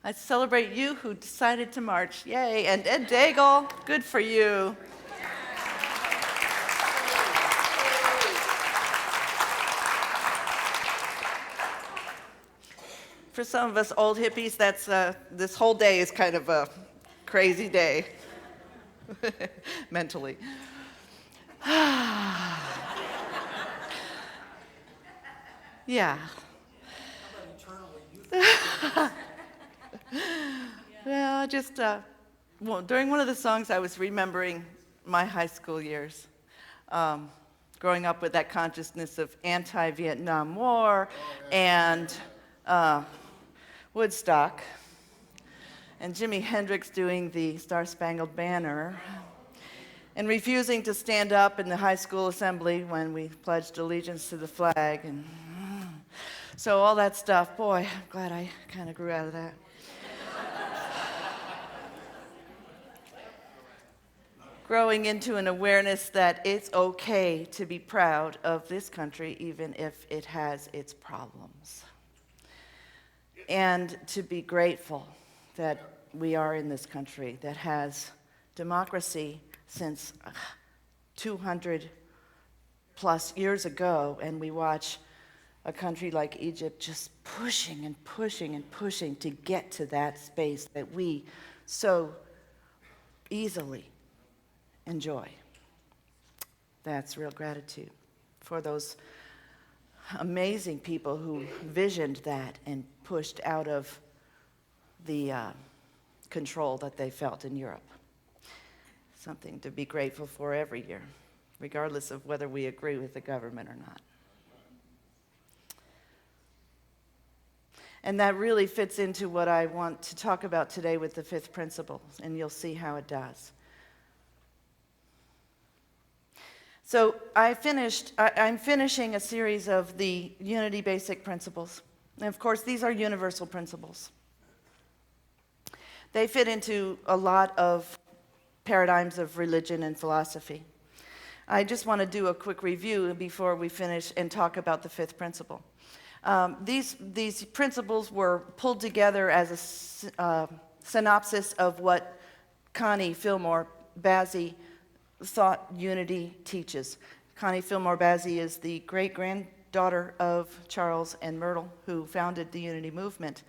I celebrate you who decided to march. Yay. And Ed Daigle, good for you. For some of us old hippies, that's this whole day is kind of a crazy day, mentally. Yeah. Well, just during one of the songs, I was remembering my high school years, growing up with that consciousness of anti-Vietnam War and Woodstock, and Jimi Hendrix doing the Star-Spangled Banner, and refusing to stand up in the high school assembly when we pledged allegiance to the flag, and so all that stuff. Boy, I'm glad I kind of grew out of that. Growing into an awareness that it's okay to be proud of this country even if it has its problems. And to be grateful that we are in this country that has democracy since 200 plus years ago, and we watch a country like Egypt just pushing and pushing and pushing to get to that space that we so easily enjoy. That's real gratitude for those amazing people who visioned that and pushed out of the control that they felt in Europe. Something to be grateful for every year, regardless of whether we agree with the government or not. And that really fits into what I want to talk about today with the fifth principle, and you'll see how it does. So I'm finishing a series of the Unity Basic Principles. And of course, these are universal principles. They fit into a lot of paradigms of religion and philosophy. I just want to do a quick review before we finish and talk about the fifth principle. These principles were pulled together as a synopsis of what Connie Fillmore Bazzi thought unity teaches. Connie Fillmore Bazzi is the great-granddaughter of Charles and Myrtle, who founded the Unity movement.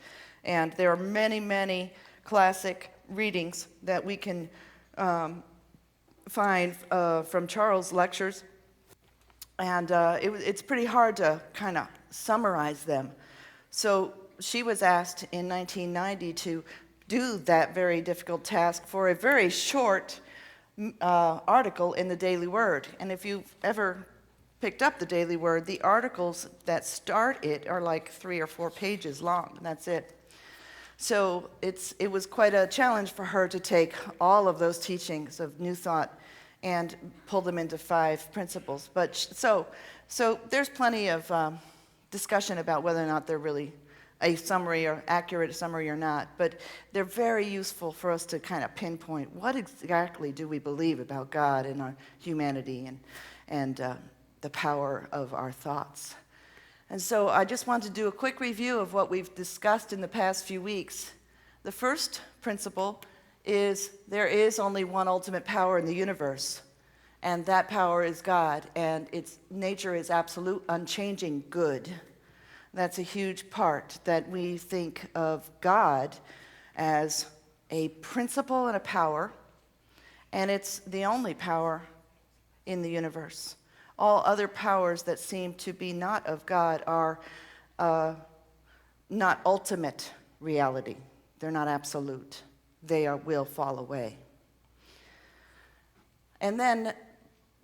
And there are many, many classic readings that we can find from Charles' lectures. And it's pretty hard to kind of summarize them. So she was asked in 1990 to do that very difficult task for a very short article in the Daily Word. And if you've ever picked up the Daily Word, the articles that start it are like 3 or 4 pages long, and that's it. So it was quite a challenge for her to take all of those teachings of New Thought and pull them into 5 principles. But so there's plenty of discussion about whether or not they're really a summary or accurate summary or not, but they're very useful for us to kind of pinpoint what exactly do we believe about God and our humanity and the power of our thoughts. And so I just want to do a quick review of what we've discussed in the past few weeks. The first principle is there is only one ultimate power in the universe, and that power is God, and its nature is absolute, unchanging good. That's a huge part, that we think of God as a principle and a power, and it's the only power in the universe. All other powers that seem to be not of God are not ultimate reality. They're not absolute. They will fall away. And then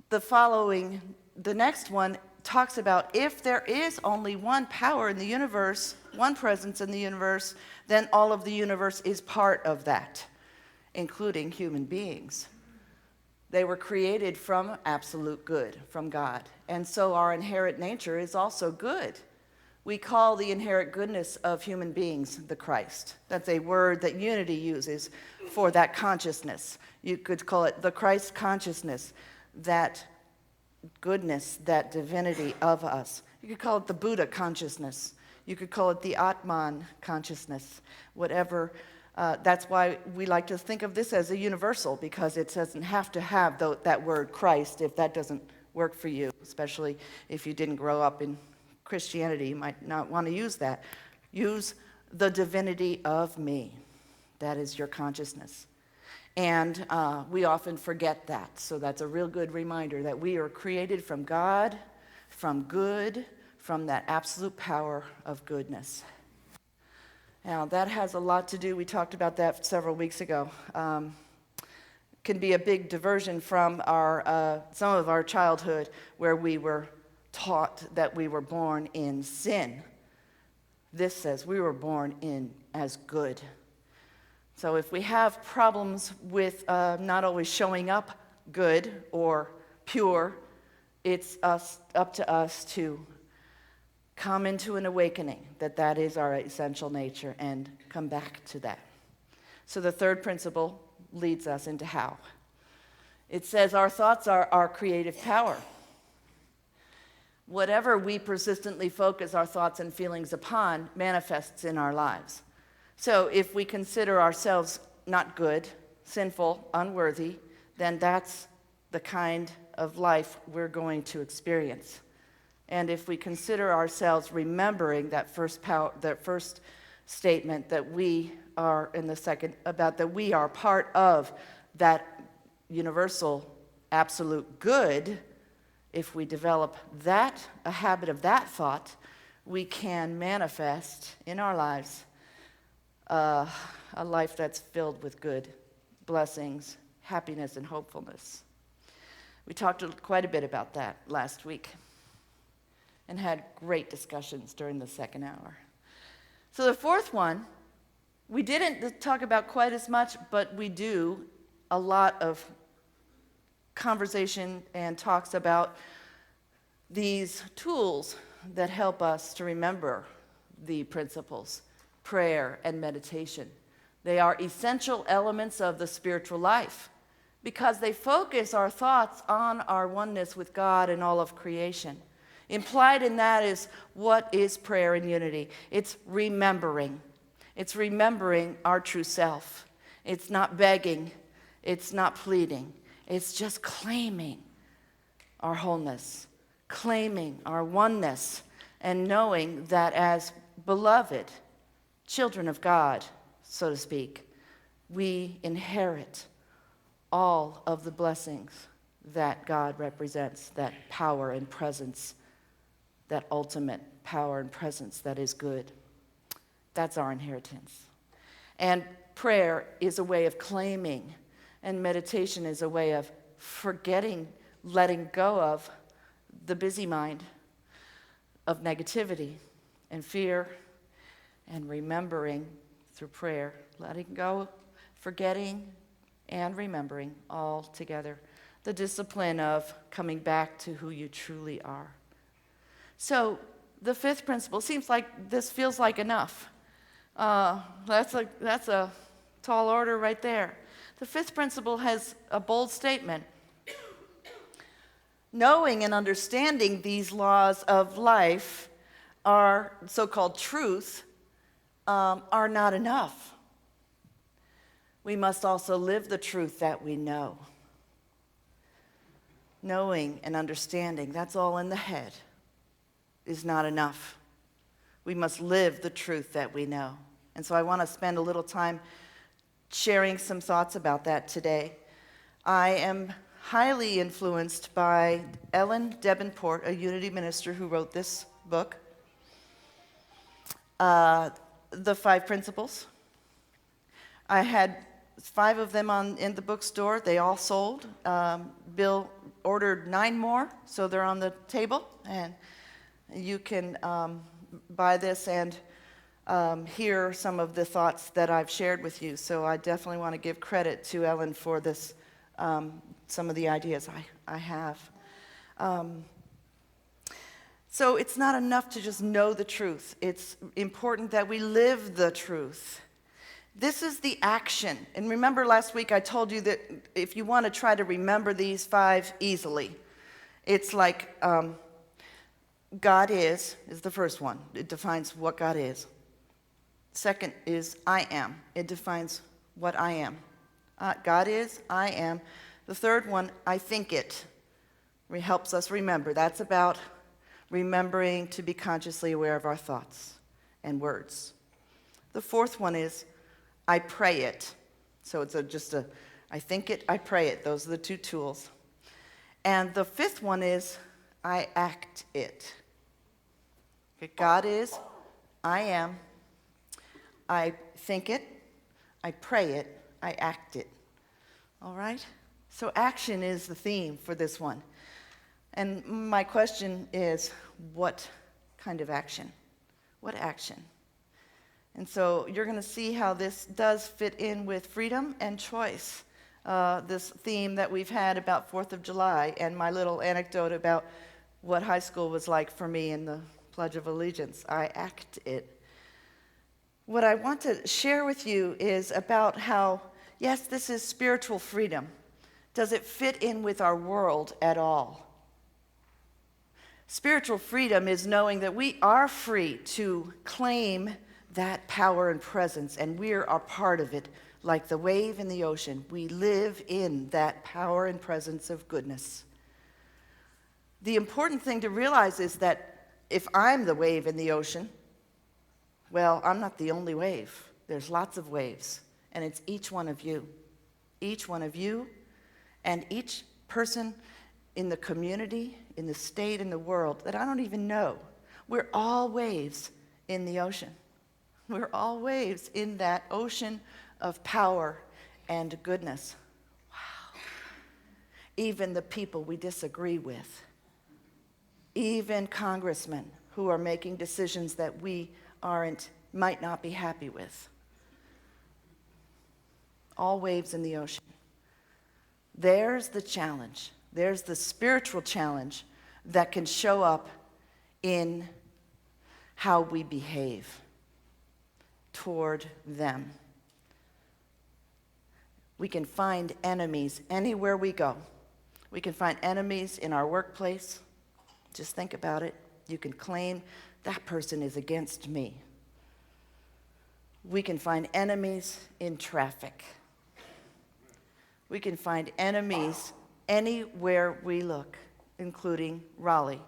the next one talks about if there is only one power in the universe, one presence in the universe, then all of the universe is part of that, including human beings. They were created from absolute good, from God. And so our inherent nature is also good. We call the inherent goodness of human beings the Christ. That's a word that Unity uses for that consciousness. You could call it the Christ consciousness, that goodness, that divinity of us. You could call it the Buddha consciousness. You could call it the Atman consciousness, whatever. That's why we like to think of this as a universal, because it doesn't have to have that word Christ if that doesn't work for you, especially if you didn't grow up in Christianity. You might not want to use that. Use the divinity of me. That is your consciousness. And we often forget that. So that's a real good reminder that we are created from God, from good, from that absolute power of goodness. Now, that has a lot to do, we talked about that several weeks ago. Can be a big diversion from some of our childhood where we were taught that we were born in sin. This says we were born in as good. So if we have problems with not always showing up good or pure, it's up to us to come into an awakening that is our essential nature and come back to that. So the third principle leads us into how. It says our thoughts are our creative power. Whatever we persistently focus our thoughts and feelings upon manifests in our lives. So if we consider ourselves not good, sinful, unworthy, then that's the kind of life we're going to experience. And if we consider ourselves remembering that first statement that we are, in the second, about that we are part of that universal absolute good, if we develop a habit of that thought, we can manifest in our lives a life that's filled with good blessings, happiness, and hopefulness. We talked quite a bit about that last week and had great discussions during the second hour. So the fourth one, we didn't talk about quite as much, but we do a lot of conversation and talks about these tools that help us to remember the principles, prayer and meditation. They are essential elements of the spiritual life because they focus our thoughts on our oneness with God and all of creation. Implied in that is, what is prayer and unity? It's remembering. It's remembering our true self. It's not begging. It's not pleading. It's just claiming our wholeness, claiming our oneness, and knowing that as beloved children of God, so to speak, we inherit all of the blessings that God represents, that power and presence, that ultimate power and presence that is good. That's our inheritance. And prayer is a way of claiming, and meditation is a way of forgetting, letting go of the busy mind of negativity and fear, and remembering through prayer, letting go, forgetting, and remembering all together. The discipline of coming back to who you truly are. So the fifth principle seems like this feels like enough. That's a tall order right there. The fifth principle has a bold statement. Knowing and understanding these laws of life, our so-called truth, are not enough. We must also live the truth that we know. Knowing and understanding, that's all in the head, is not enough. We must live the truth that we know. And so I want to spend a little time sharing some thoughts about that today. I am highly influenced by Ellen Davenport, a Unity minister who wrote this book, The 5 Principles. I had 5 of them in the bookstore. They all sold. Bill ordered 9 more, so they're on the table, and you can buy this and hear some of the thoughts that I've shared with you. So I definitely want to give credit to Ellen for this, some of the ideas I have. So it's not enough to just know the truth. It's important that we live the truth. This is the action. And remember last week I told you that if you want to try to remember these 5 easily, it's like God is the first one. It defines what God is. Second is I am. It defines what I am. God is, I am. The third one, I think it. It helps us remember. That's about remembering to be consciously aware of our thoughts and words. The fourth one is I pray it. So it's I think it, I pray it. Those are the two tools. And the fifth one is I act it. Okay, God is, I am, I think it, I pray it, I act it. All right? So action is the theme for this one. And my question is, what kind of action? What action? And so you're going to see how this does fit in with freedom and choice, this theme that we've had about 4th of July, and my little anecdote about what high school was like for me in the Pledge of Allegiance. I act it. What I want to share with you is about how, yes, this is spiritual freedom. Does it fit in with our world at all? Spiritual freedom is knowing that we are free to claim that power and presence, and we are a part of it, like the wave in the ocean. We live in that power and presence of goodness. The important thing to realize is that if I'm the wave in the ocean, well, I'm not the only wave. There's lots of waves, and it's each one of you. Each one of you, and each person in the community, in the state, in the world that I don't even know. We're all waves in the ocean. We're all waves in that ocean of power and goodness. Wow. Even the people we disagree with, even congressmen who are making decisions that we might not be happy with. All waves in the ocean. There's the challenge. There's the spiritual challenge that can show up in how we behave toward them. We can find enemies anywhere we go. We can find enemies in our workplace. Just think about it. You can claim that person is against me. We can find enemies in traffic. We can find enemies anywhere we look, including Raleigh,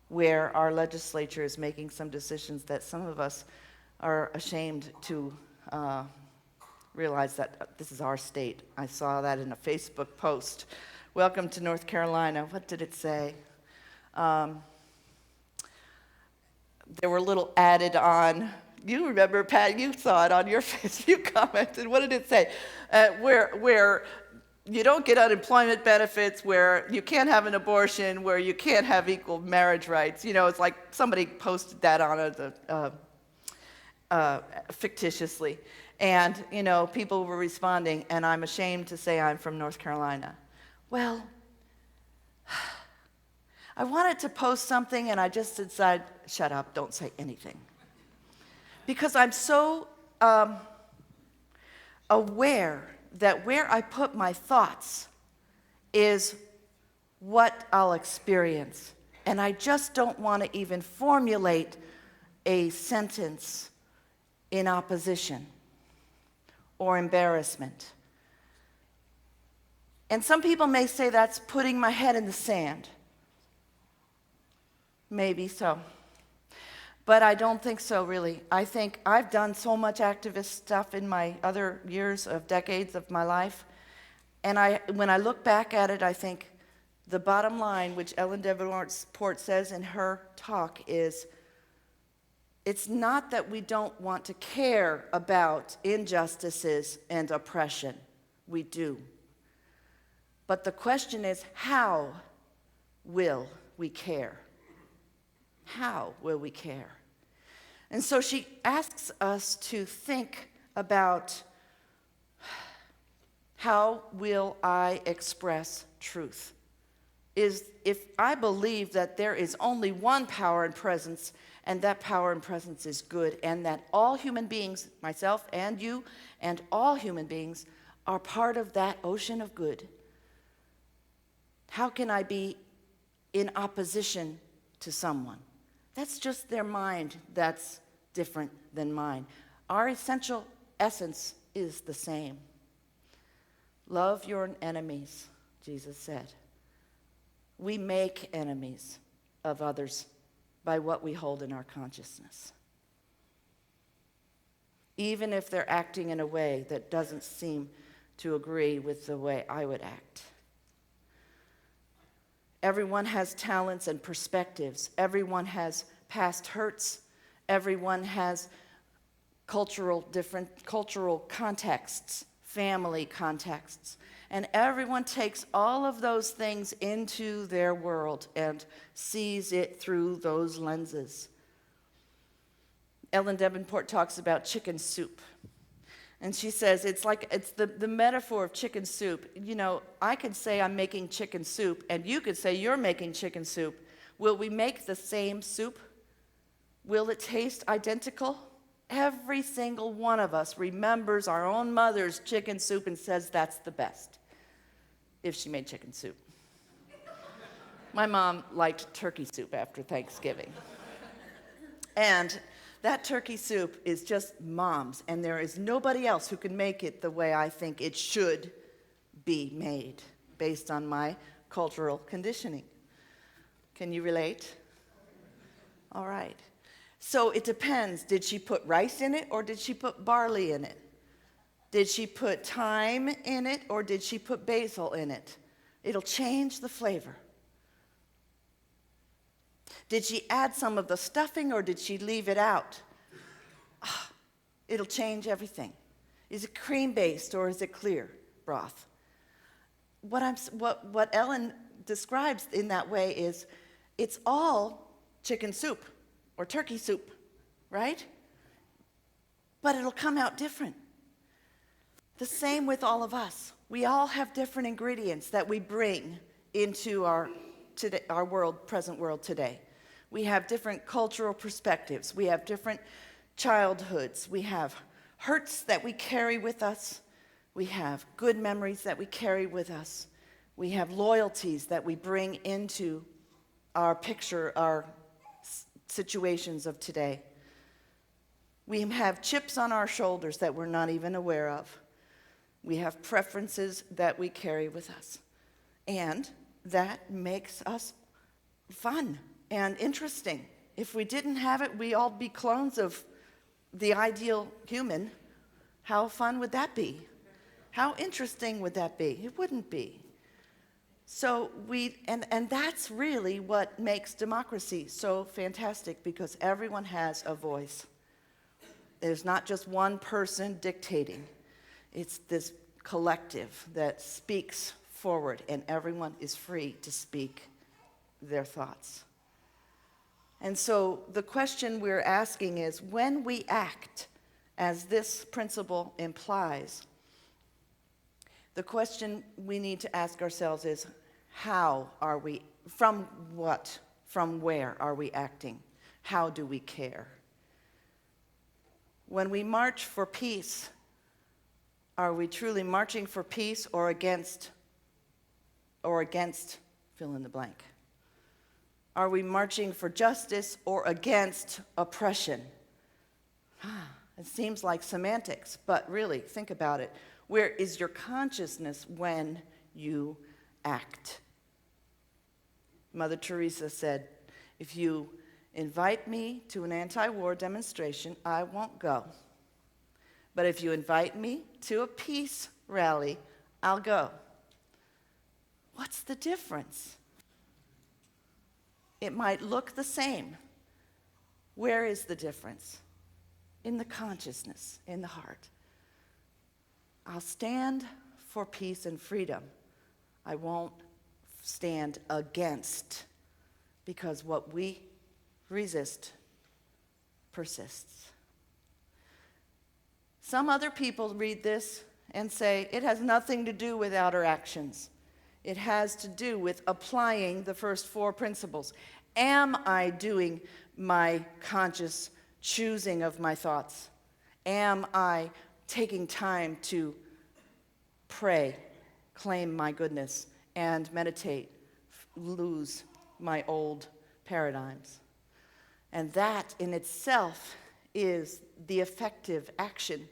where our legislature is making some decisions that some of us are ashamed to realize that this is our state. I saw that in a Facebook post. Welcome to North Carolina. What did it say? There were little added on. You remember, Pat, you saw it on your face. You commented. What did it say? Where you don't get unemployment benefits, where you can't have an abortion, where you can't have equal marriage rights. You know, it's like somebody posted that on fictitiously. And, you know, people were responding, and I'm ashamed to say I'm from North Carolina. Well, I wanted to post something, and I just decided, shut up, don't say anything. Because I'm so aware that where I put my thoughts is what I'll experience. And I just don't want to even formulate a sentence in opposition or embarrassment. And some people may say that's putting my head in the sand. Maybe so. But I don't think so, really. I think I've done so much activist stuff in my other decades of my life. And when I look back at it, I think the bottom line, which Ellen Davenport says in her talk, is it's not that we don't want to care about injustices and oppression. We do. But the question is, how will we care? How will we care? And so she asks us to think about, how will I express truth? If I believe that there is only one power and presence, and that power and presence is good, and that all human beings, myself and you, and all human beings, are part of that ocean of good, how can I be in opposition to someone. That's just their mind that's different than mine. Our essential essence is the same. Love your enemies, Jesus said. We make enemies of others by what we hold in our consciousness, even if they're acting in a way that doesn't seem to agree with the way I would act. Everyone has talents and perspectives. Everyone has past hurts. Everyone has different cultural contexts, family contexts. And everyone takes all of those things into their world and sees it through those lenses. Ellen Davenport talks about chicken soup. And she says it's the metaphor of chicken soup. You know, I could say I'm making chicken soup, and you could say you're making chicken soup. Will we make the same soup? Will it taste identical? Every single one of us remembers our own mother's chicken soup and says that's the best, if she made chicken soup. My mom liked turkey soup after Thanksgiving. And that turkey soup is just Mom's, and there is nobody else who can make it the way I think it should be made, based on my cultural conditioning. Can you relate? All right. So it depends. Did she put rice in it, or did she put barley in it? Did she put thyme in it, or did she put basil in it? It'll change the flavor. Did she add some of the stuffing, or did she leave it out? It'll change everything. Is it cream-based, or is it clear broth? What Ellen describes in that way is it's all chicken soup or turkey soup, right? But it'll come out different. The same with all of us. We all have different ingredients that we bring into our world, present world today. We have different cultural perspectives. We have different childhoods. We have hurts that we carry with us. We have good memories that we carry with us. We have loyalties that we bring into our picture, our situations of today. We have chips on our shoulders that we're not even aware of. We have preferences that we carry with us. And that makes us fun and interesting. If we didn't have it, we'd all be clones of the ideal human. How fun would that be? How interesting would that be? It wouldn't be. So and that's really what makes democracy so fantastic, because everyone has a voice. There's not just one person dictating. It's this collective that speaks forward, and everyone is free to speak their thoughts. And so the question we're asking is, when we act, as this principle implies, the question we need to ask ourselves is, how are we, from what, from where are we acting? How do we care? When we march for peace, are we truly marching for peace or against fill in the blank? Are we marching for justice or against oppression? It seems like semantics, but really, think about it. Where is your consciousness when you act? Mother Teresa said, if you invite me to an anti-war demonstration, I won't go. But if you invite me to a peace rally, I'll go. What's the difference? It might look the same. Where is the difference? In the consciousness, in the heart. I'll stand for peace and freedom. I won't stand against, because what we resist persists. Some other people read this and say it has nothing to do with outer actions. It has to do with applying the first four principles. Am I doing my conscious choosing of my thoughts? Am I taking time to pray, claim my goodness, and meditate, lose my old paradigms. And that in itself is the effective action.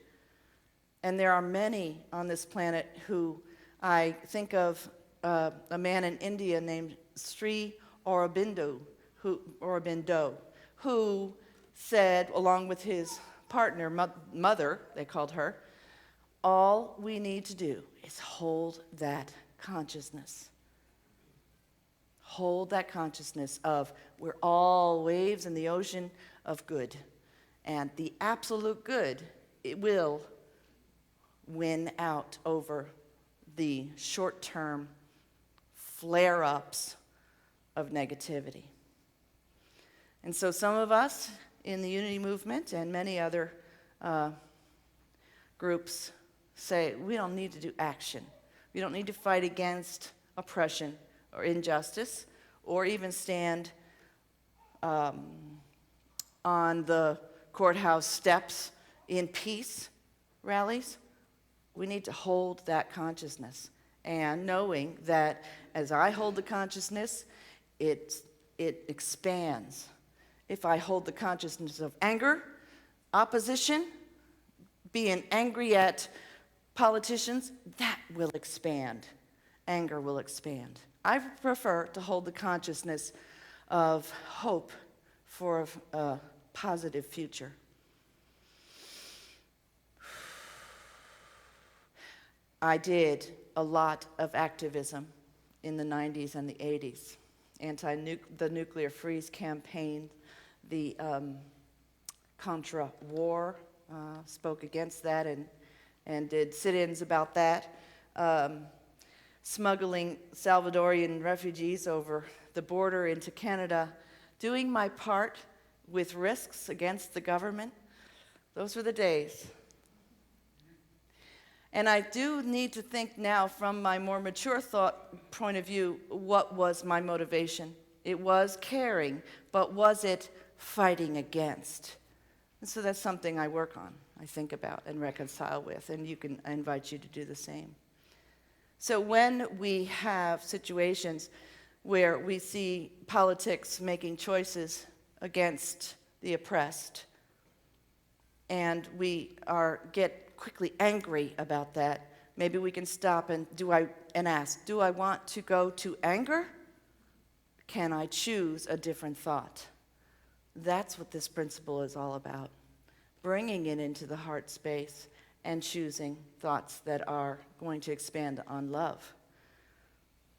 And there are many on this planet who I think of a man in India named Sri Aurobindo, who said, along with his partner, mother, they called her, all we need to do is hold that consciousness. Hold that consciousness of we're all waves in the ocean of good. And the absolute good, it will win out over the short-term flare-ups of negativity. And so some of us in the Unity movement and many other groups say we don't need to do action. We don't need to fight against oppression or injustice or even stand on the courthouse steps in peace rallies. We need to hold that consciousness, and knowing that as I hold the consciousness, it expands. If I hold the consciousness of anger, opposition, being angry at politicians, that will expand. Anger will expand. I prefer to hold the consciousness of hope for a positive future. I did a lot of activism in the 90s and the 80s. The nuclear freeze campaign, the Contra war, spoke against that and did sit-ins about that. Smuggling Salvadorian refugees over the border into Canada, doing my part with risks against the government. Those were the days. And I do need to think now from my more mature thought point of view, what was my motivation? It was caring, but was it fighting against? And so that's something I work on, I think about and reconcile with, and I invite you to do the same. So when we have situations where we see politics making choices against the oppressed, and we get quickly angry about that, maybe we can stop and ask, do I want to go to anger? Can I choose a different thought? That's what this principle is all about. Bringing it into the heart space and choosing thoughts that are going to expand on love.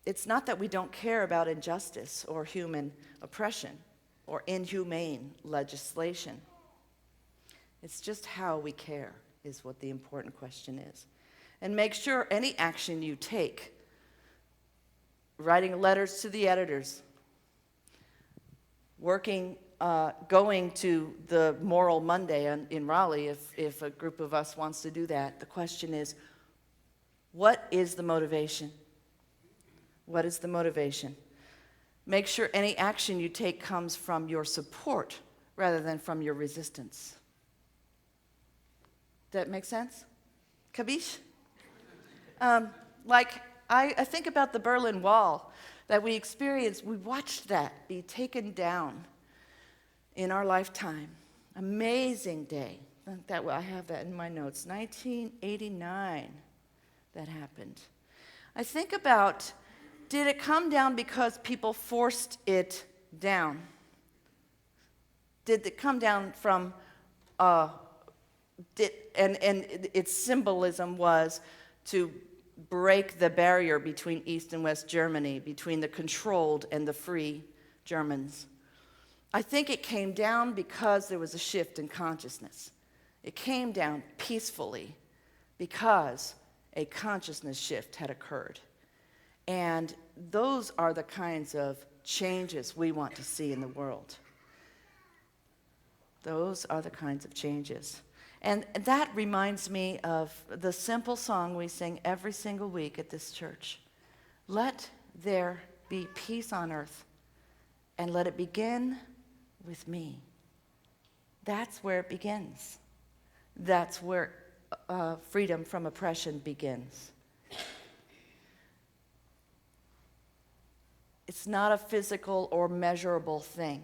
It's not that we don't care about injustice or human oppression or inhumane legislation. It's just how we care is what the important question is. And make sure any action you take, writing letters to the editors, going to the Moral Monday in Raleigh, if a group of us wants to do that, the question is, what is the motivation? What is the motivation? Make sure any action you take comes from your support rather than from your resistance. That make sense? Kabish? I think about the Berlin Wall that we experienced. We watched that be taken down in our lifetime. Amazing day. I have that in my notes. 1989, that happened. I think about, did it come down because people forced it down? Did it come down from and its symbolism was to break the barrier between East and West Germany, between the controlled and the free Germans. I think it came down because there was a shift in consciousness. It came down peacefully because a consciousness shift had occurred. And those are the kinds of changes we want to see in the world. Those are the kinds of changes. And that reminds me of the simple song we sing every single week at this church. Let there be peace on earth, and let it begin with me. That's where it begins. That's where freedom from oppression begins. It's not a physical or measurable thing.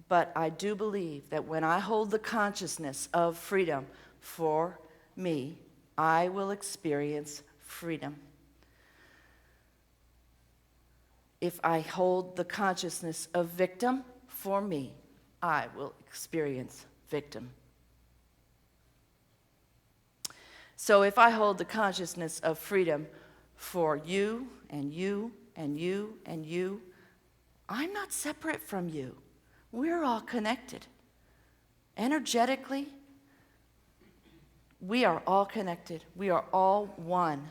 But I do believe that when I hold the consciousness of freedom for me, I will experience freedom. If I hold the consciousness of victim for me, I will experience victim. So if I hold the consciousness of freedom for you and you and you and you, I'm not separate from you. We're all connected. Energetically, we are all connected. We are all one.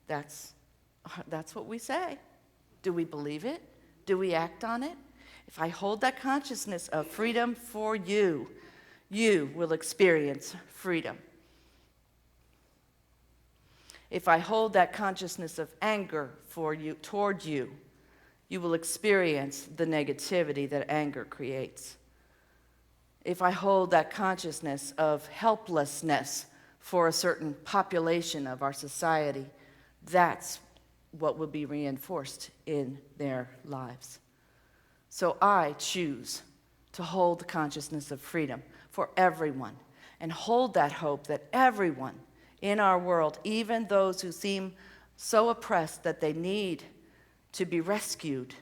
That's what we say. Do we believe it? Do we act on it? If I hold that consciousness of freedom for you, you will experience freedom. If I hold that consciousness of anger for you, toward you, you will experience the negativity that anger creates. If I hold that consciousness of helplessness for a certain population of our society, that's what will be reinforced in their lives. So I choose to hold the consciousness of freedom for everyone and hold that hope that everyone in our world, even those who seem so oppressed that they need to be rescued,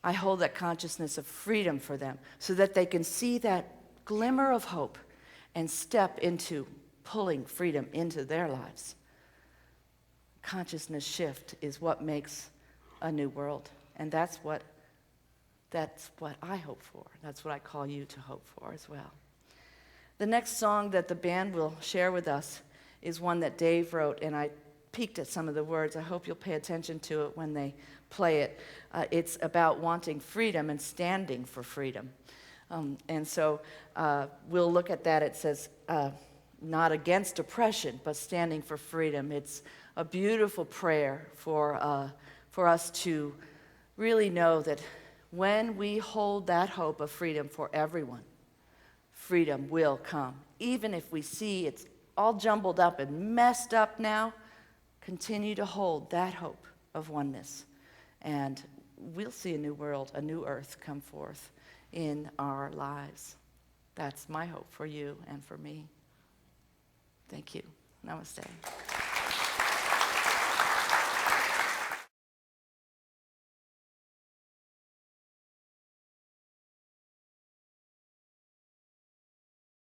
I hold that consciousness of freedom for them so that they can see that glimmer of hope and step into pulling freedom into their lives. Consciousness shift is what makes a new world, and that's what I hope for. That's what I call you to hope for as well. The next song that the band will share with us is one that Dave wrote, and I peeked at some of the words. I hope you'll pay attention to it when they play it. It's about wanting freedom and standing for freedom. And so we'll look at that. It says, not against oppression, but standing for freedom. It's a beautiful prayer for us to really know that when we hold that hope of freedom for everyone, freedom will come. Even if we see it's all jumbled up and messed up now, continue to hold that hope of oneness. And we'll see a new world, a new earth come forth in our lives. That's my hope for you and for me. Thank you. Namaste.